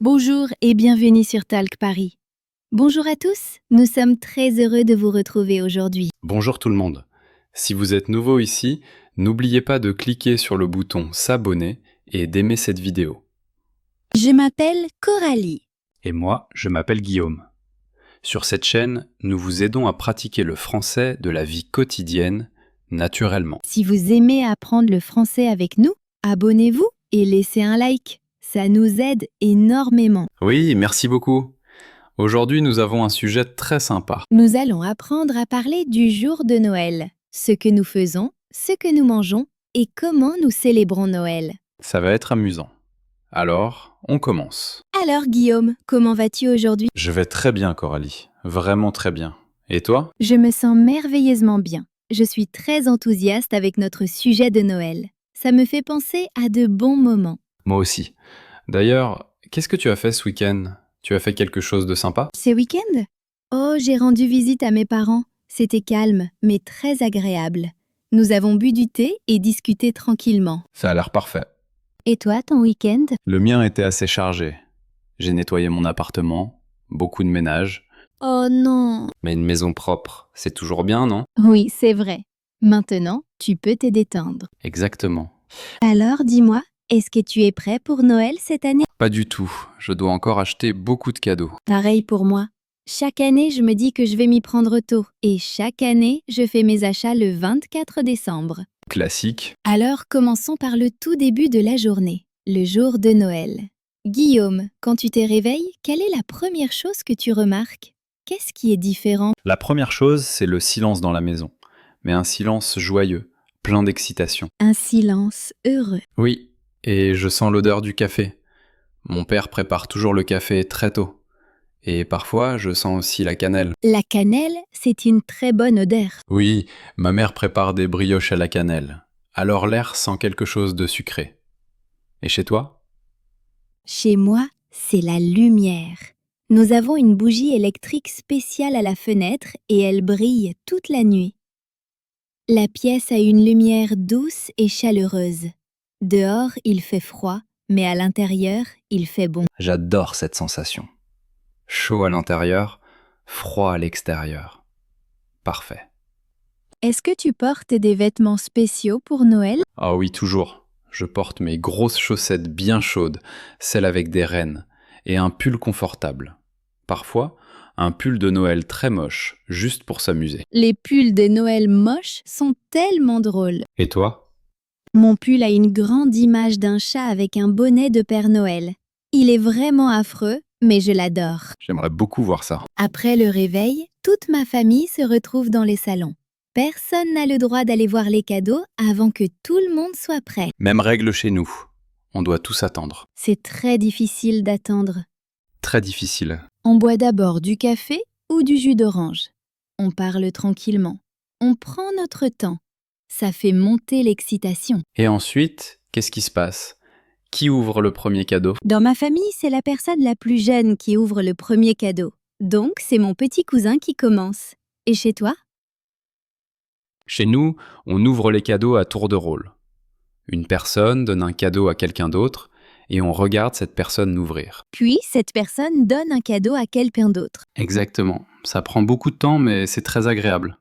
Bonjour et bienvenue sur Talk Paris. Bonjour à tous, nous sommes très heureux de vous retrouver aujourd'hui. Bonjour tout le monde. Si vous êtes nouveau ici, n'oubliez pas de cliquer sur le bouton s'abonner et d'aimer cette vidéo. Je m'appelle Coralie. Et moi, je m'appelle Guillaume. Sur cette chaîne, nous vous aidons à pratiquer le français de la vie quotidienne, naturellement. Si vous aimez apprendre le français avec nous, abonnez-vous et laissez un like. Ça nous aide énormément. Oui, merci beaucoup. Aujourd'hui, nous avons un sujet très sympa. Nous allons apprendre à parler du jour de Noël, ce que nous faisons, ce que nous mangeons et comment nous célébrons Noël. Ça va être amusant. Alors, on commence. Alors Guillaume, comment vas-tu aujourd'hui? Je vais très bien, Coralie. Vraiment très bien. Et toi? Je me sens merveilleusement bien. Je suis très enthousiaste avec notre sujet de Noël. Ça me fait penser à de bons moments. Moi aussi. D'ailleurs, qu'est-ce que tu as fait ce week-end? Tu as fait quelque chose de sympa? Ce week-end? Oh, j'ai rendu visite à mes parents. C'était calme, mais très agréable. Nous avons bu du thé et discuté tranquillement. Ça a l'air parfait. Et toi, ton week-end? Le mien était assez chargé. J'ai nettoyé mon appartement, beaucoup de ménage. Oh non! Mais une maison propre, c'est toujours bien, non? Oui, c'est vrai. Maintenant, tu peux te détendre. Exactement. Alors, dis-moi, est-ce que tu es prêt pour Noël cette année? Pas du tout. Je dois encore acheter beaucoup de cadeaux. Pareil pour moi. Chaque année, je me dis que je vais m'y prendre tôt. Et chaque année, je fais mes achats le 24 décembre. Classique. Alors, commençons par le tout début de la journée, le jour de Noël. Guillaume, quand tu te réveilles, quelle est la première chose que tu remarques? Qu'est-ce qui est différent? La première chose, c'est le silence dans la maison. Mais un silence joyeux, plein d'excitation. Un silence heureux. Oui, et je sens l'odeur du café. Mon père prépare toujours le café très tôt. Et parfois, je sens aussi la cannelle. La cannelle, c'est une très bonne odeur. Oui, ma mère prépare des brioches à la cannelle. Alors l'air sent quelque chose de sucré. Et chez toi? Chez moi, c'est la lumière. Nous avons une bougie électrique spéciale à la fenêtre et elle brille toute la nuit. La pièce a une lumière douce et chaleureuse. Dehors, il fait froid, mais à l'intérieur, il fait bon. J'adore cette sensation. Chaud à l'intérieur, froid à l'extérieur. Parfait. Est-ce que tu portes des vêtements spéciaux pour Noël? Ah oui, toujours. Je porte mes grosses chaussettes bien chaudes, celles avec des rennes, et un pull confortable. Parfois, un pull de Noël très moche, juste pour s'amuser. Les pulls de Noël moches sont tellement drôles. Et toi? Mon pull a une grande image d'un chat avec un bonnet de Père Noël. Il est vraiment affreux, mais je l'adore. J'aimerais beaucoup voir ça. Après le réveil, toute ma famille se retrouve dans les salons. Personne n'a le droit d'aller voir les cadeaux avant que tout le monde soit prêt. Même règle chez nous. On doit tous attendre. C'est très difficile d'attendre. Très difficile. On boit d'abord du café ou du jus d'orange. On parle tranquillement. On prend notre temps. Ça fait monter l'excitation. Et ensuite, qu'est-ce qui se passe? Qui ouvre le premier cadeau? Dans ma famille, c'est la personne la plus jeune qui ouvre le premier cadeau. Donc, c'est mon petit cousin qui commence. Et chez toi? Chez nous, on ouvre les cadeaux à tour de rôle. Une personne donne un cadeau à quelqu'un d'autre et on regarde cette personne l'ouvrir. Puis, cette personne donne un cadeau à quelqu'un d'autre. Exactement. Ça prend beaucoup de temps, mais c'est très agréable.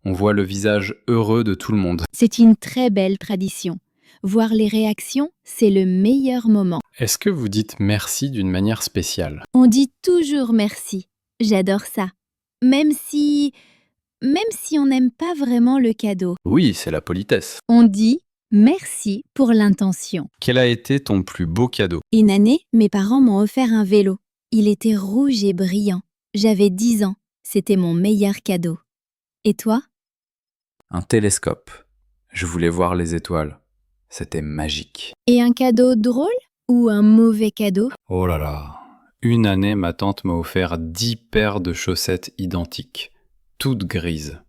On voit le visage heureux de tout le monde. C'est une très belle tradition. Voir les réactions, c'est le meilleur moment. Est-ce que vous dites merci d'une manière spéciale? On dit toujours merci. J'adore ça. Même si on n'aime pas vraiment le cadeau. Oui, c'est la politesse. On dit merci pour l'intention. Quel a été ton plus beau cadeau? Une année, mes parents m'ont offert un vélo. Il était rouge et brillant. J'avais 10 ans. C'était mon meilleur cadeau. Et toi? Un télescope. Je voulais voir les étoiles. C'était magique. Et un cadeau drôle ou un mauvais cadeau? Oh là là. Une année, ma tante m'a offert 10 paires de chaussettes identiques, toutes grises.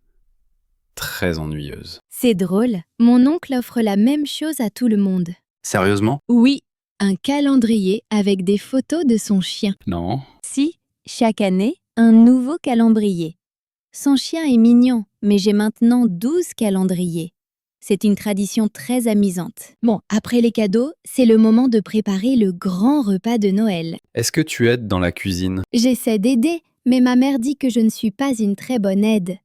Très ennuyeuses. C'est drôle. Mon oncle offre la même chose à tout le monde. Sérieusement? Oui, un calendrier avec des photos de son chien. Non. Si, chaque année, un nouveau calendrier. Son chien est mignon, mais j'ai maintenant 12 calendriers. C'est une tradition très amusante. Bon, après les cadeaux, c'est le moment de préparer le grand repas de Noël. Est-ce que tu aides dans la cuisine? J'essaie d'aider, mais ma mère dit que je ne suis pas une très bonne aide.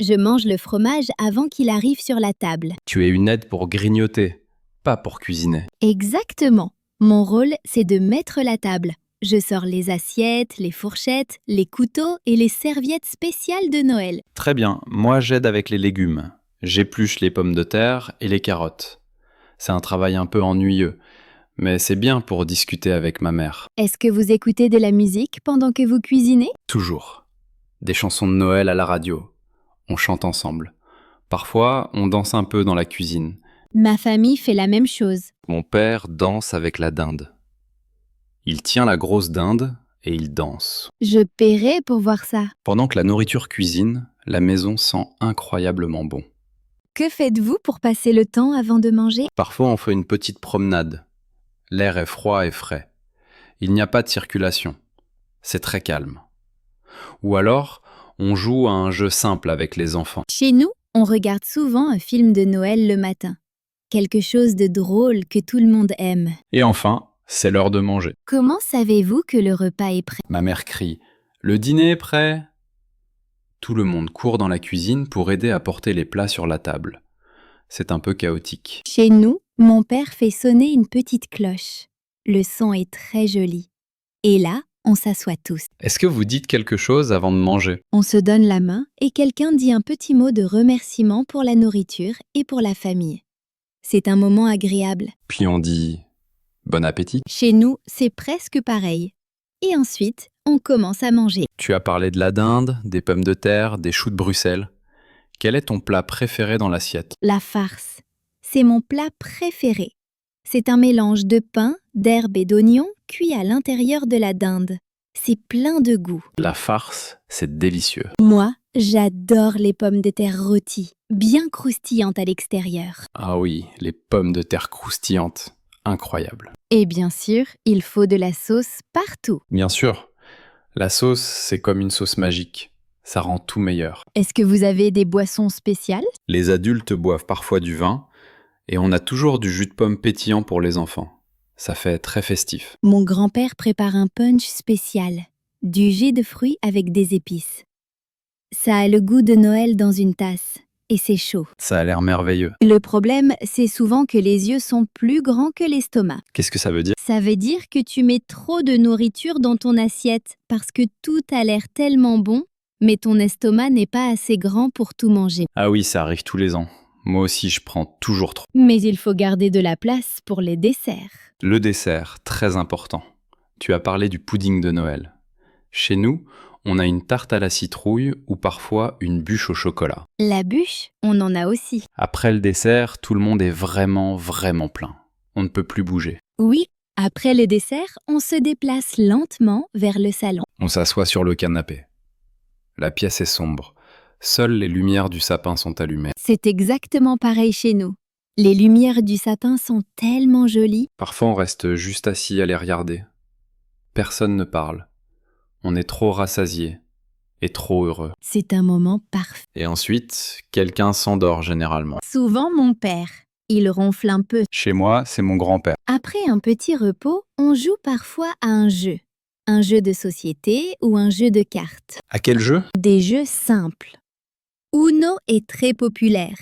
Je mange le fromage avant qu'il arrive sur la table. Tu es une aide pour grignoter, pas pour cuisiner. Exactement. Mon rôle, c'est de mettre la table. Je sors les assiettes, les fourchettes, les couteaux et les serviettes spéciales de Noël. Très bien, moi j'aide avec les légumes. J'épluche les pommes de terre et les carottes. C'est un travail un peu ennuyeux, mais c'est bien pour discuter avec ma mère. Est-ce que vous écoutez de la musique pendant que vous cuisinez? Toujours. Des chansons de Noël à la radio. On chante ensemble. Parfois, on danse un peu dans la cuisine. Ma famille fait la même chose. Mon père danse avec la dinde. Il tient la grosse dinde et il danse. Je paierai pour voir ça. Pendant que la nourriture cuisine, la maison sent incroyablement bon. Que faites-vous pour passer le temps avant de manger? Parfois, on fait une petite promenade. L'air est froid et frais. Il n'y a pas de circulation. C'est très calme. Ou alors, on joue à un jeu simple avec les enfants. Chez nous, on regarde souvent un film de Noël le matin. Quelque chose de drôle que tout le monde aime. Et enfin, c'est l'heure de manger. Comment savez-vous que le repas est prêt? Ma mère crie « Le dîner est prêt !» Tout le monde court dans la cuisine pour aider à porter les plats sur la table. C'est un peu chaotique. Chez nous, mon père fait sonner une petite cloche. Le son est très joli. Et là, on s'assoit tous. Est-ce que vous dites quelque chose avant de manger? On se donne la main et quelqu'un dit un petit mot de remerciement pour la nourriture et pour la famille. C'est un moment agréable. Puis on dit « Bon appétit !» Chez nous, c'est presque pareil. Et ensuite, on commence à manger. Tu as parlé de la dinde, des pommes de terre, des choux de Bruxelles. Quel est ton plat préféré dans l'assiette? La farce. C'est mon plat préféré. C'est un mélange de pain, d'herbes et d'oignons cuits à l'intérieur de la dinde. C'est plein de goût. La farce, c'est délicieux. Moi, j'adore les pommes de terre rôties, bien croustillantes à l'extérieur. Ah oui, les pommes de terre croustillantes. Incroyable. Et bien sûr, il faut de la sauce partout. Bien sûr. La sauce, c'est comme une sauce magique. Ça rend tout meilleur. Est-ce que vous avez des boissons spéciales? Les adultes boivent parfois du vin, et on a toujours du jus de pomme pétillant pour les enfants. Ça fait très festif. Mon grand-père prépare un punch spécial, du jus de fruits avec des épices. Ça a le goût de Noël dans une tasse, et c'est chaud. Ça a l'air merveilleux. Le problème, c'est souvent que les yeux sont plus grands que l'estomac. Qu'est-ce que ça veut dire? Ça veut dire que tu mets trop de nourriture dans ton assiette, parce que tout a l'air tellement bon, mais ton estomac n'est pas assez grand pour tout manger. Ah oui, ça arrive tous les ans. Moi aussi, je prends toujours trop. Mais il faut garder de la place pour les desserts. Le dessert, très important. Tu as parlé du pudding de Noël. Chez nous, on a une tarte à la citrouille ou parfois une bûche au chocolat. La bûche, on en a aussi. Après le dessert, tout le monde est vraiment plein. On ne peut plus bouger. Oui, après le dessert, on se déplace lentement vers le salon. On s'assoit sur le canapé. La pièce est sombre. Seules les lumières du sapin sont allumées. C'est exactement pareil chez nous. Les lumières du sapin sont tellement jolies. Parfois, on reste juste assis à les regarder. Personne ne parle. On est trop rassasié et trop heureux. C'est un moment parfait. Et ensuite, quelqu'un s'endort généralement. Souvent mon père. Il ronfle un peu. Chez moi, c'est mon grand-père. Après un petit repos, on joue parfois à un jeu. Un jeu de société ou un jeu de cartes. À quel jeu? Des jeux simples. Uno est très populaire.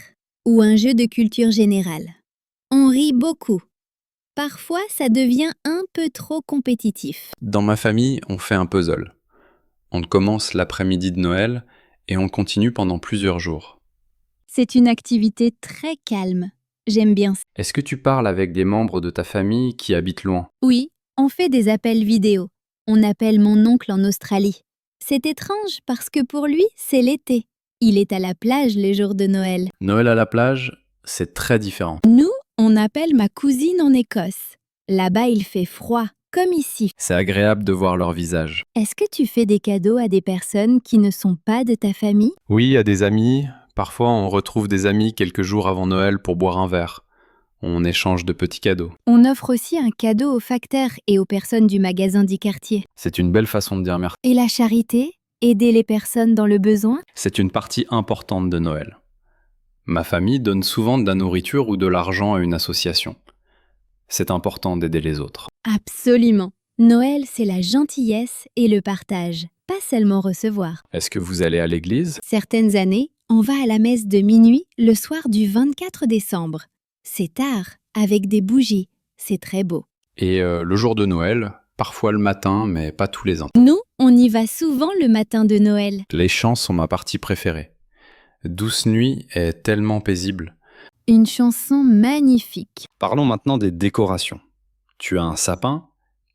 Ou un jeu de culture générale. On rit beaucoup. Parfois, ça devient un peu trop compétitif. Dans ma famille, on fait un puzzle. On commence l'après-midi de Noël et on continue pendant plusieurs jours. C'est une activité très calme. J'aime bien ça. Est-ce que tu parles avec des membres de ta famille qui habitent loin? Oui, on fait des appels vidéo. On appelle mon oncle en Australie. C'est étrange parce que pour lui, c'est l'été. Il est à la plage les jours de Noël. Noël à la plage, c'est très différent. Nous, on appelle ma cousine en Écosse. Là-bas, il fait froid, comme ici. C'est agréable de voir leur visage. Est-ce que tu fais des cadeaux à des personnes qui ne sont pas de ta famille? Oui, à des amis. Parfois, on retrouve des amis quelques jours avant Noël pour boire un verre. On échange de petits cadeaux. On offre aussi un cadeau aux facteurs et aux personnes du magasin du quartier. C'est une belle façon de dire merci. Et la charité? Aider les personnes dans le besoin? C'est une partie importante de Noël. Ma famille donne souvent de la nourriture ou de l'argent à une association. C'est important d'aider les autres. Absolument. Noël, c'est la gentillesse et le partage, pas seulement recevoir. Est-ce que vous allez à l'église? Certaines années, on va à la messe de minuit le soir du 24 décembre. C'est tard, avec des bougies. C'est très beau. Et le jour de Noël, parfois le matin, mais pas tous les ans. Nous, on y va souvent le matin de Noël. Les chants sont ma partie préférée. Douce nuit est tellement paisible. Une chanson magnifique. Parlons maintenant des décorations. Tu as un sapin,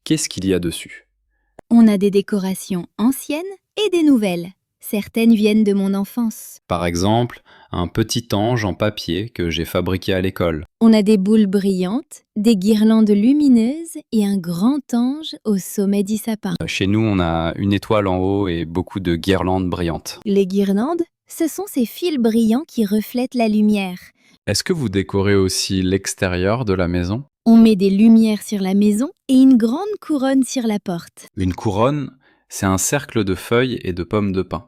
qu'est-ce qu'il y a dessus? On a des décorations anciennes et des nouvelles. Certaines viennent de mon enfance. Par exemple, un petit ange en papier que j'ai fabriqué à l'école. On a des boules brillantes, des guirlandes lumineuses et un grand ange au sommet du sapin. Chez nous, on a une étoile en haut et beaucoup de guirlandes brillantes. Les guirlandes, ce sont ces fils brillants qui reflètent la lumière. Est-ce que vous décorez aussi l'extérieur de la maison? On met des lumières sur la maison et une grande couronne sur la porte. Une couronne, c'est un cercle de feuilles et de pommes de pin.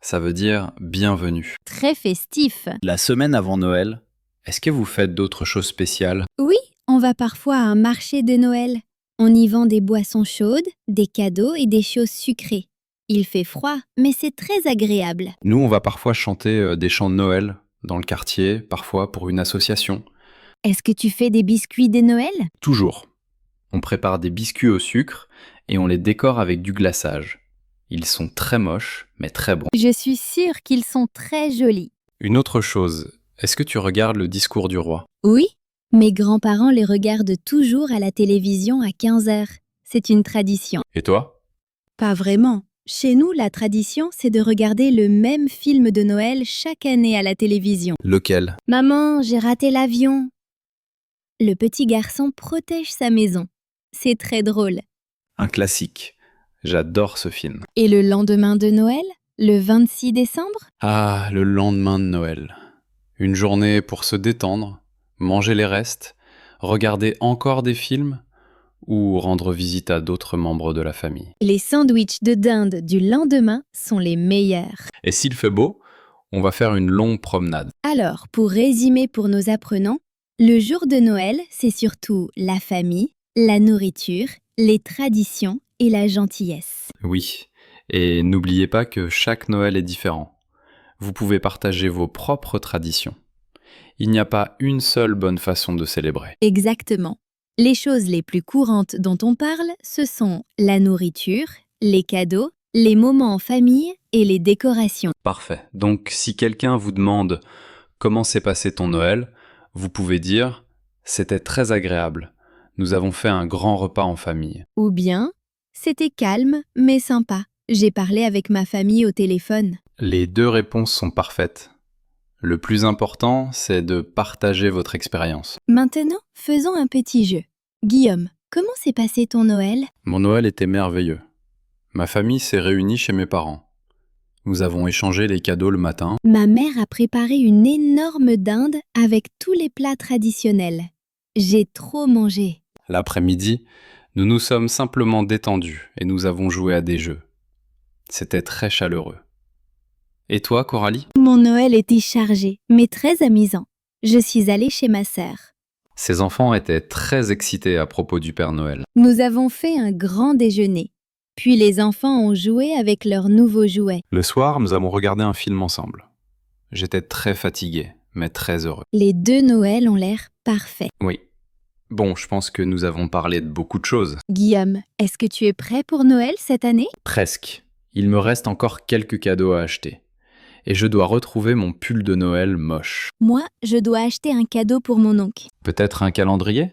Ça veut dire bienvenue. Très festif. La semaine avant Noël, est-ce que vous faites d'autres choses spéciales? Oui, on va parfois à un marché de Noël. On y vend des boissons chaudes, des cadeaux et des choses sucrées. Il fait froid, mais c'est très agréable. Nous, on va parfois chanter des chants de Noël dans le quartier, parfois pour une association. Est-ce que tu fais des biscuits de Noël? Toujours. On prépare des biscuits au sucre et on les décore avec du glaçage. Ils sont très moches, mais très bons. Je suis sûre qu'ils sont très jolis. Une autre chose, est-ce que tu regardes le discours du roi? Oui, mes grands-parents les regardent toujours à la télévision à 15h. C'est une tradition. Et toi? Pas vraiment. Chez nous, la tradition, c'est de regarder le même film de Noël chaque année à la télévision. Lequel? Maman, j'ai raté l'avion. Le petit garçon protège sa maison. C'est très drôle. Un classique. J'adore ce film. Et le lendemain de Noël, le 26 décembre? Ah, le lendemain de Noël. Une journée pour se détendre, manger les restes, regarder encore des films ou rendre visite à d'autres membres de la famille. Les sandwichs de dinde du lendemain sont les meilleurs. Et s'il fait beau, on va faire une longue promenade. Alors, pour résumer pour nos apprenants, le jour de Noël, c'est surtout la famille, la nourriture, les traditions et la gentillesse. Oui, et n'oubliez pas que chaque Noël est différent. Vous pouvez partager vos propres traditions. Il n'y a pas une seule bonne façon de célébrer. Exactement. Les choses les plus courantes dont on parle, ce sont la nourriture, les cadeaux, les moments en famille et les décorations. Parfait. Donc si quelqu'un vous demande comment s'est passé ton Noël, vous pouvez dire « C'était très agréable. Nous avons fait un grand repas en famille. Ou bien, c'était calme mais sympa. J'ai parlé avec ma famille au téléphone. » Les deux réponses sont parfaites. Le plus important, c'est de partager votre expérience. Maintenant, faisons un petit jeu. Guillaume, comment s'est passé ton Noël? Mon Noël était merveilleux. Ma famille s'est réunie chez mes parents. Nous avons échangé les cadeaux le matin. Ma mère a préparé une énorme dinde avec tous les plats traditionnels. J'ai trop mangé. L'après-midi, nous nous sommes simplement détendus et nous avons joué à des jeux. C'était très chaleureux. Et toi, Coralie? Mon Noël était chargé, mais très amusant. Je suis allée chez ma sœur. Ces enfants étaient très excités à propos du Père Noël. Nous avons fait un grand déjeuner. Puis les enfants ont joué avec leurs nouveaux jouets. Le soir, nous avons regardé un film ensemble. J'étais très fatigué, mais très heureux. Les deux Noëls ont l'air parfaits. Oui. Bon, je pense que nous avons parlé de beaucoup de choses. Guillaume, est-ce que tu es prêt pour Noël cette année? Presque. Il me reste encore quelques cadeaux à acheter. Et je dois retrouver mon pull de Noël moche. Moi, je dois acheter un cadeau pour mon oncle. Peut-être un calendrier?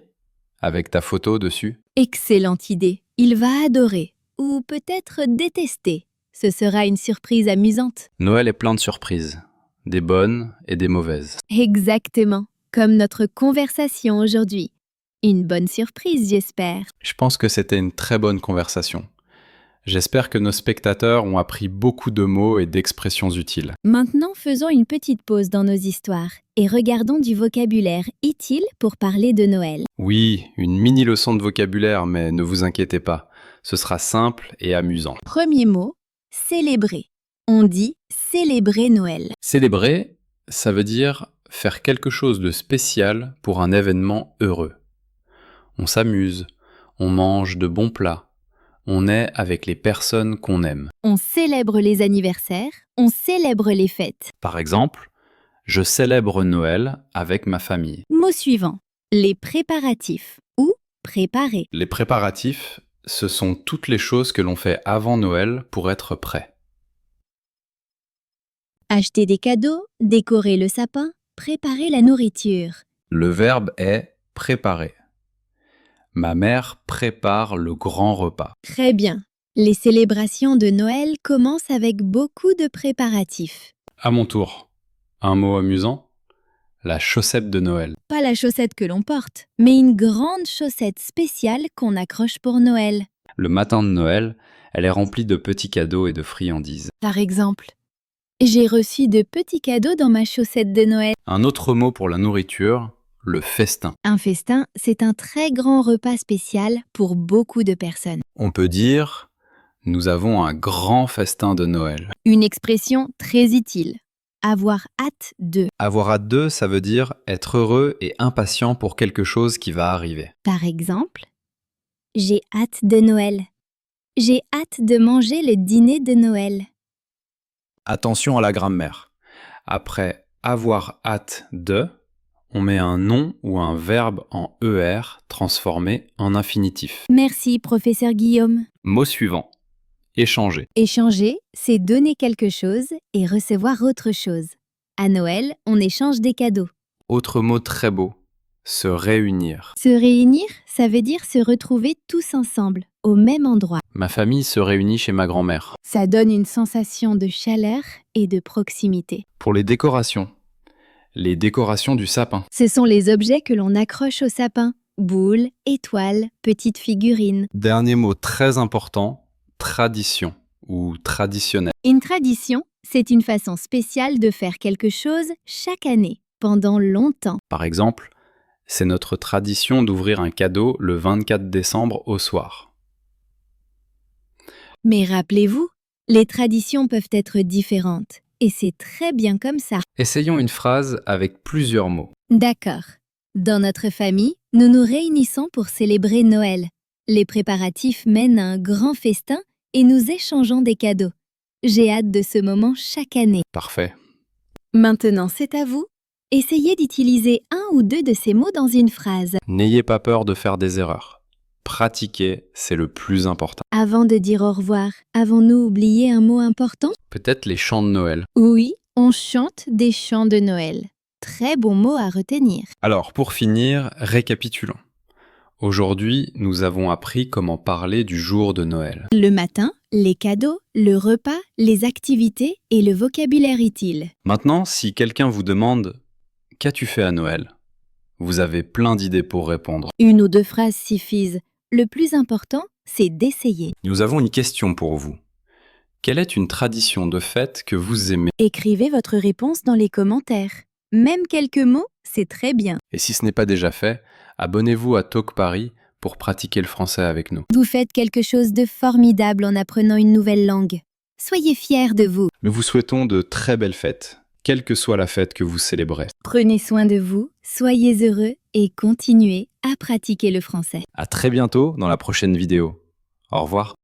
Avec ta photo dessus? Excellente idée. Il va adorer. Ou peut-être détester. Ce sera une surprise amusante. Noël est plein de surprises. Des bonnes et des mauvaises. Exactement. Comme notre conversation aujourd'hui. Une bonne surprise, j'espère. Je pense que c'était une très bonne conversation. J'espère que nos spectateurs ont appris beaucoup de mots et d'expressions utiles. Maintenant, faisons une petite pause dans nos histoires et regardons du vocabulaire utile pour parler de Noël. Oui, une mini leçon de vocabulaire, mais ne vous inquiétez pas. Ce sera simple et amusant. Premier mot, célébrer. On dit célébrer Noël. Célébrer, ça veut dire faire quelque chose de spécial pour un événement heureux. On s'amuse, on mange de bons plats, on est avec les personnes qu'on aime. On célèbre les anniversaires, on célèbre les fêtes. Par exemple, je célèbre Noël avec ma famille. Mot suivant. Les préparatifs ou préparer. Les préparatifs, ce sont toutes les choses que l'on fait avant Noël pour être prêt. Acheter des cadeaux, décorer le sapin, préparer la nourriture. Le verbe est préparer. Ma mère prépare le grand repas. Très bien. Les célébrations de Noël commencent avec beaucoup de préparatifs. À mon tour, un mot amusant? La chaussette de Noël. Pas la chaussette que l'on porte, mais une grande chaussette spéciale qu'on accroche pour Noël. Le matin de Noël, elle est remplie de petits cadeaux et de friandises. Par exemple, j'ai reçu de petits cadeaux dans ma chaussette de Noël. Un autre mot pour la nourriture, le festin. Un festin, c'est un très grand repas spécial pour beaucoup de personnes. On peut dire « Nous avons un grand festin de Noël ». Une expression très utile. Avoir hâte de. Avoir hâte de, ça veut dire être heureux et impatient pour quelque chose qui va arriver. Par exemple, j'ai hâte de Noël. J'ai hâte de manger le dîner de Noël. Attention à la grammaire. Après avoir hâte de, on met un nom ou un verbe en ER transformé en infinitif. Merci, professeur Guillaume. Mot suivant. Échanger. Échanger, c'est donner quelque chose et recevoir autre chose. À Noël, on échange des cadeaux. Autre mot très beau. Se réunir. Se réunir, ça veut dire se retrouver tous ensemble, au même endroit. Ma famille se réunit chez ma grand-mère. Ça donne une sensation de chaleur et de proximité. Pour les décorations du sapin. Ce sont les objets que l'on accroche au sapin. Boules, étoiles, petites figurines. Dernier mot très important, tradition ou traditionnel. Une tradition, c'est une façon spéciale de faire quelque chose chaque année, pendant longtemps. Par exemple, c'est notre tradition d'ouvrir un cadeau le 24 décembre au soir. Mais rappelez-vous, les traditions peuvent être différentes, et c'est très bien comme ça. Essayons une phrase avec plusieurs mots. D'accord. Dans notre famille, nous nous réunissons pour célébrer Noël. Les préparatifs mènent à un grand festin et nous échangeons des cadeaux. J'ai hâte de ce moment chaque année. Parfait. Maintenant, c'est à vous. Essayez d'utiliser un ou deux de ces mots dans une phrase. N'ayez pas peur de faire des erreurs. Pratiquer, c'est le plus important. Avant de dire au revoir, avons-nous oublié un mot important? Peut-être les chants de Noël. Oui, on chante des chants de Noël. Très bon mot à retenir. Alors, pour finir, récapitulons. Aujourd'hui, nous avons appris comment parler du jour de Noël. Le matin, les cadeaux, le repas, les activités et le vocabulaire utile. Maintenant, si quelqu'un vous demande « Qu'as-tu fait à Noël ?» vous avez plein d'idées pour répondre. Une ou deux phrases suffisent. Le plus important, c'est d'essayer. Nous avons une question pour vous. Quelle est une tradition de fête que vous aimez? Écrivez votre réponse dans les commentaires. Même quelques mots, c'est très bien. Et si ce n'est pas déjà fait, abonnez-vous à Talk Paris pour pratiquer le français avec nous. Vous faites quelque chose de formidable en apprenant une nouvelle langue. Soyez fiers de vous. Nous vous souhaitons de très belles fêtes, quelle que soit la fête que vous célébrez. Prenez soin de vous, soyez heureux et continuez à pratiquer le français. À très bientôt dans la prochaine vidéo. Au revoir.